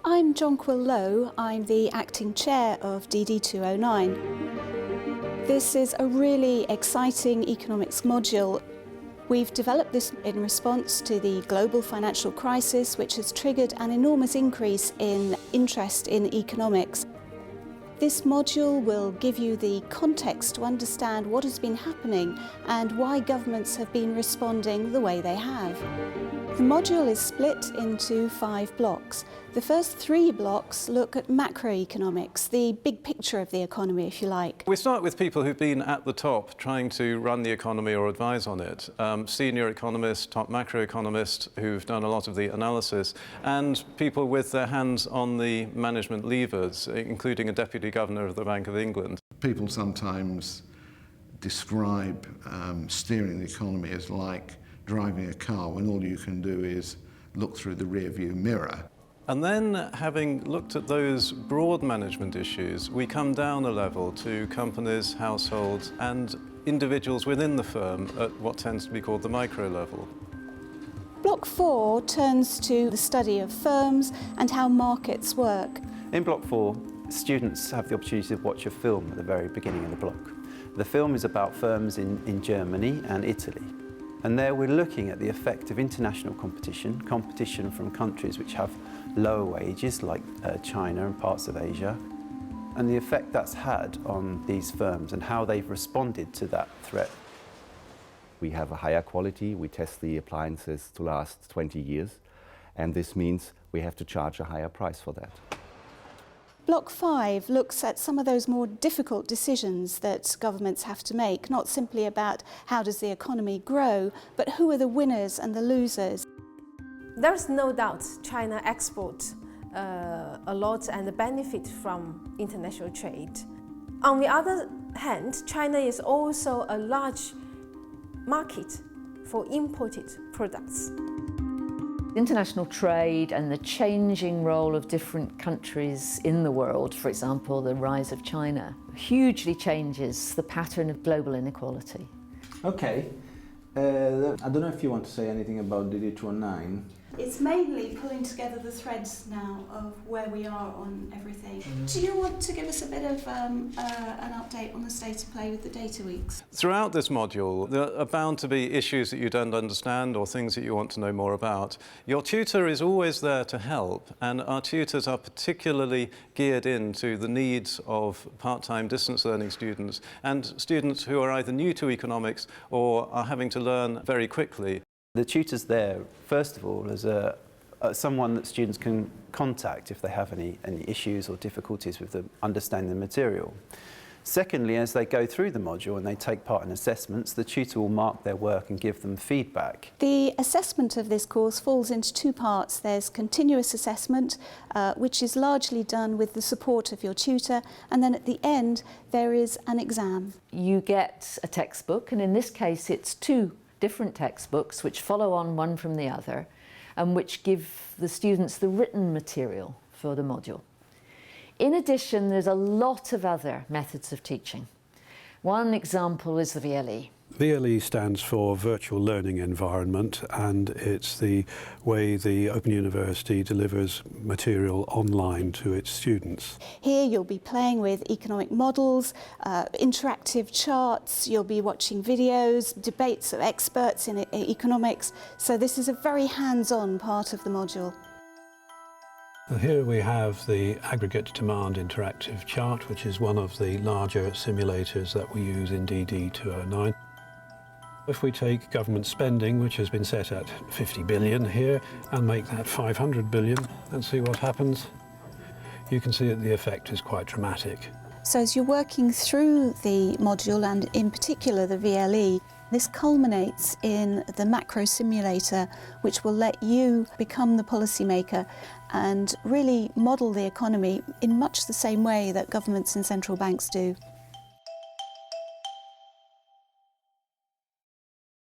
I'm Jonquil Lowe. I'm the acting chair of dd209. This is a really exciting economics module. We've developed this in response to the global financial crisis, which has triggered an enormous increase in interest in economics. This module will give you the context to understand what has been happening and why governments have been responding the way they have. The module is split into 5 blocks. The first 3 blocks look at macroeconomics, the big picture of the economy, if you like. We start with people who've been at the top trying to run the economy or advise on it. Senior economists, top macroeconomists who've done a lot of the analysis, and people with their hands on the management levers, including a Deputy Governor of the Bank of England. People sometimes describe steering the economy as like driving a car when all you can do is look through the rear-view mirror. And then, having looked at those broad management issues, we come down a level to companies, households and individuals within the firm at what tends to be called the micro level. Block 4 turns to the study of firms and how markets work. In Block 4, students have the opportunity to watch a film at the very beginning of the block. The film is about firms in Germany and Italy. And there we're looking at the effect of international competition from countries which have lower wages like China and parts of Asia, and the effect that's had on these firms and how they've responded to that threat. We have a higher quality, we test the appliances to last 20 years, and this means we have to charge a higher price for that. Block 5 looks at some of those more difficult decisions that governments have to make, not simply about how does the economy grow, but who are the winners and the losers. There's no doubt China exports a lot and benefit from international trade. On the other hand, China is also a large market for imported products. International trade and the changing role of different countries in the world, for example, the rise of China, hugely changes the pattern of global inequality. Okay. I don't know if you want to say anything about dd209. It's mainly pulling together the threads now of where we are on everything. Do you want to give us a bit of an update on the state of play with the data weeks? Throughout this module, there are bound to be issues that you don't understand or things that you want to know more about. Your tutor is always there to help, and our tutors are particularly geared into the needs of part-time distance learning students and students who are either new to economics or are having to learn very quickly. The tutor's there, first of all, as someone that students can contact if they have any issues or difficulties with understanding the material. Secondly, as they go through the module and they take part in assessments, the tutor will mark their work and give them feedback. The assessment of this course falls into 2 parts. There's continuous assessment, which is largely done with the support of your tutor, and then at the end there is an exam. You get a textbook, and in this case it's 2 different textbooks which follow on one from the other and which give the students the written material for the module. In addition, there's a lot of other methods of teaching. One example is the VLE. VLE stands for Virtual Learning Environment, and it's the way the Open University delivers material online to its students. Here you'll be playing with economic models, interactive charts, you'll be watching videos, debates of experts in economics, so this is a very hands-on part of the module. Here we have the aggregate demand interactive chart, which is one of the larger simulators that we use in dd209. If we take government spending, which has been set at 50 billion here, and make that 500 billion and see what happens, you can see that the effect is quite dramatic. So as you're working through the module, and in particular the VLE, this culminates in the macro simulator, which will let you become the policymaker and really model the economy in much the same way that governments and central banks do.